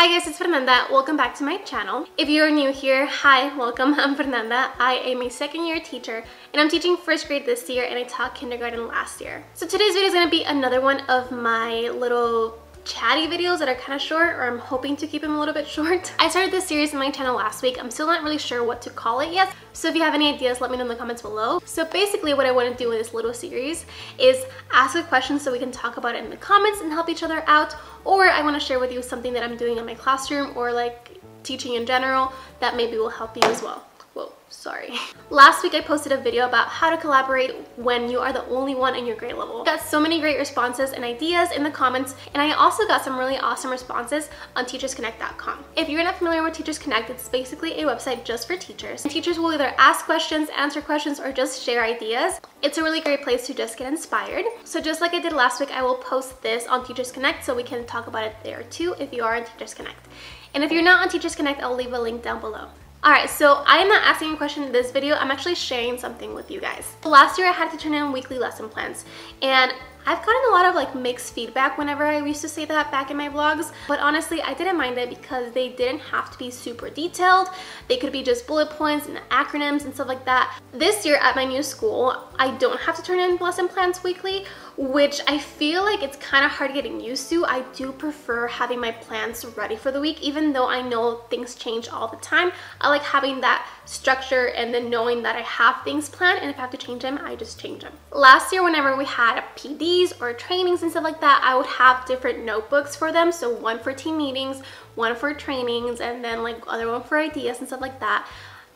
Hi guys, it's Fernanda. Welcome back to my channel. If you're new here, hi, welcome. I'm Fernanda. I am a second-year teacher and I'm teaching first grade this year and I taught kindergarten last year. So today's video is going to be another one of my little chatty videos that are kind of short, or I'm hoping to keep them a little bit short. I started this series on my channel last week. I'm still not really sure what to call it yet, so if you have any ideas, let me know in the comments below. So basically what I want to do with this little series is ask a question so we can talk about it in the comments and help each other out, or I want to share with you something that I'm doing in my classroom or like teaching in general that maybe will help you as well. Whoa, sorry. Last week I posted a video about how to collaborate when you are the only one in your grade level. I got so many great responses and ideas in the comments, and I also got some really awesome responses on teachersconnect.com. If you're not familiar with Teachers Connect, it's basically a website just for teachers. And teachers will either ask questions, answer questions, or just share ideas. It's a really great place to just get inspired. So just like I did last week, I will post this on Teachers Connect so we can talk about it there too if you are on Teachers Connect. And if you're not on Teachers Connect, I'll leave a link down below. Alright, so I am not asking a question in this video, I'm actually sharing something with you guys. Last year I had to turn in weekly lesson plans, and I've gotten a lot of like mixed feedback whenever I used to say that back in my vlogs, but honestly I didn't mind it because they didn't have to be super detailed. They could be just bullet points and acronyms and stuff like that. This year at my new school, I don't have to turn in lesson plans weekly, which I feel like it's kind of hard getting used to. I do prefer having my plans ready for the week, even though I know things change all the time. I like having that structure and then knowing that I have things planned, and if I have to change them, I just change them. Last year, whenever we had PDs or trainings and stuff like that, I would have different notebooks for them. So one for team meetings, one for trainings, and then like other one for ideas and stuff like that.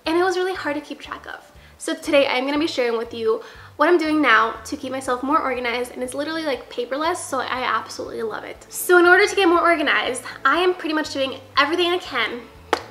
And it was really hard to keep track of. So today I'm going to be sharing with you what I'm doing now to keep myself more organized, and it's literally like paperless, so I absolutely love it. So in order to get more organized, I am pretty much doing everything I can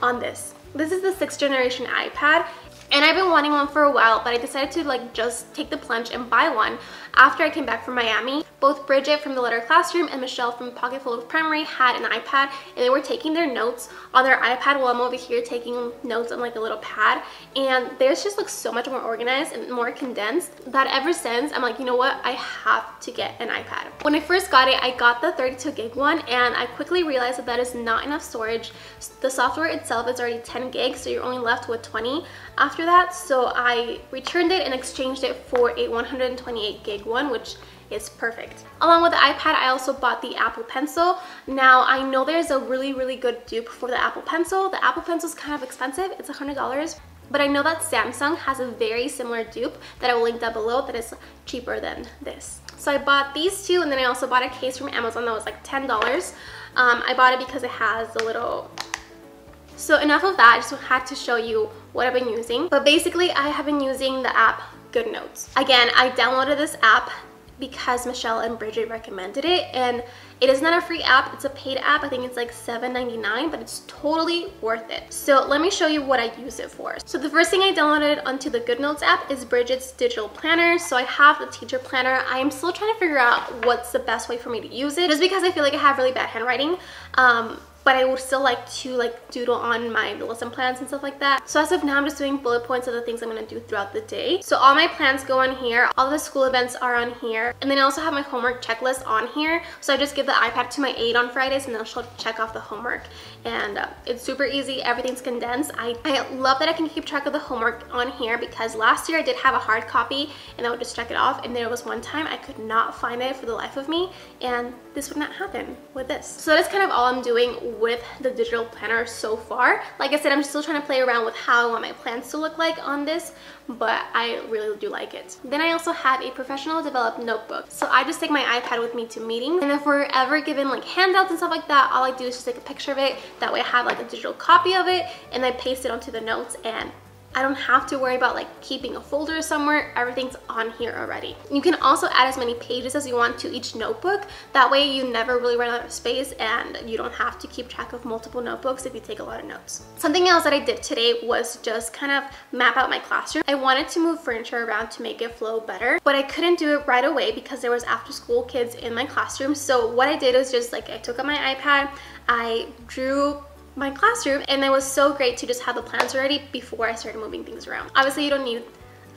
on this. This is the 6th generation iPad, and I've been wanting one for a while, but I decided to like just take the plunge and buy one after I came back from Miami. Both Bridget from the Letter Classroom and Michelle from Pocket Full of Primary had an iPad, and they were taking their notes on their iPad while I'm over here taking notes on like a little pad, and theirs just looks so much more organized and more condensed that ever since I'm like, you know what, I have to get an iPad. When I first got it, I got the 32 gig one, and I quickly realized that that is not enough storage. The software itself is already 10 gigs, so you're only left with 20 after that, so I returned it and exchanged it for a 128 gig one, which is perfect. Along with the iPad, I also bought the Apple Pencil. Now, I know there's a really good dupe for the Apple Pencil. The Apple Pencil is kind of expensive. It's $100. But I know that Samsung has a very similar dupe that I will link down below that is cheaper than this. So I bought these two, and then I also bought a case from Amazon that was like $10. I bought it because it has a little... So enough of that, I just had to show you what I've been using. But basically, I have been using the app GoodNotes. Again, I downloaded this app because Michelle and Bridget recommended it, and it is not a free app, it's a paid app. I think it's like $7.99, but it's totally worth it. So let me show you what I use it for. So the first thing I downloaded onto the GoodNotes app is Bridget's digital planner. So I have the teacher planner. I am still trying to figure out what's the best way for me to use it, just because I feel like I have really bad handwriting. But I would still like to like doodle on my lesson plans and stuff like that. So as of now, I'm just doing bullet points of the things I'm going to do throughout the day. So all my plans go on here. All the school events are on here. And then I also have my homework checklist on here. So I just give the iPad to my aide on Fridays, and then she'll check off the homework. And it's super easy. Everything's condensed. I love that I can keep track of the homework on here, because last year I did have a hard copy and I would just check it off. And there was one time I could not find it for the life of me, and this would not happen with this. So that's kind of all I'm doing with the digital planner so far. Like I said, I'm still trying to play around with how I want my plans to look like on this, but I really do like it. Then I also have a professional developed notebook. So I just take my iPad with me to meetings, and if we're ever given like handouts and stuff like that, all I do is just take a picture of it. That way I have like a digital copy of it, and I paste it onto the notes, and I don't have to worry about like keeping a folder somewhere. Everything's on here already. You can also add as many pages as you want to each notebook. That way you never really run out of space, and you don't have to keep track of multiple notebooks if you take a lot of notes. Something else that I did today was just kind of map out my classroom. I wanted to move furniture around to make it flow better, but I couldn't do it right away because there was after school kids in my classroom. So what I did was just like, I took out my iPad, I drew my classroom, and it was so great to just have the plans ready before I started moving things around. Obviously you don't need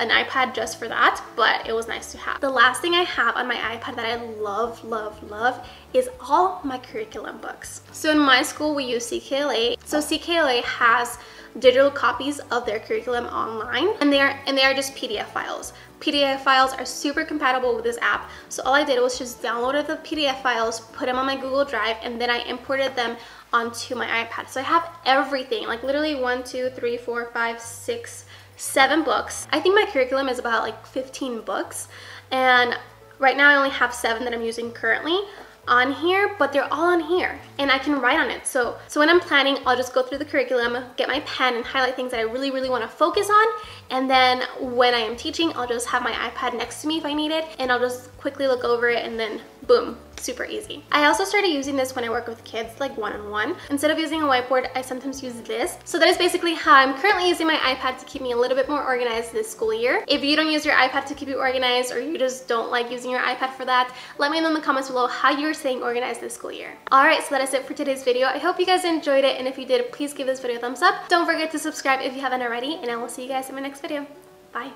an iPad just for that, but it was nice to have. The last thing I have on my iPad that I love, love, love is all my curriculum books. So in my school, we use CKLA. So CKLA has digital copies of their curriculum online, and they are just PDF files. PDF files are super compatible with this app. So all I did was just downloaded the PDF files, put them on my Google Drive, and then I imported them onto my iPad. So I have everything, like literally 1, 2, 3, 4, 5, 6, 7 books. I think my curriculum is about like 15 books, and right now I only have 7 that I'm using currently on here, but they're all on here and I can write on it. So when I'm planning, I'll just go through the curriculum, get my pen and highlight things that I really, really want to focus on. And then when I am teaching, I'll just have my iPad next to me if I need it, and I'll just quickly look over it and then boom, super easy. I also started using this when I work with kids, like one-on-one. Instead of using a whiteboard, I sometimes use this. So that is basically how I'm currently using my iPad to keep me a little bit more organized this school year. If you don't use your iPad to keep you organized, or you just don't like using your iPad for that, let me know in the comments below how you're staying organized this school year. Alright, so that is it for today's video. I hope you guys enjoyed it, and if you did, please give this video a thumbs up. Don't forget to subscribe if you haven't already, and I will see you guys in my next video. Bye!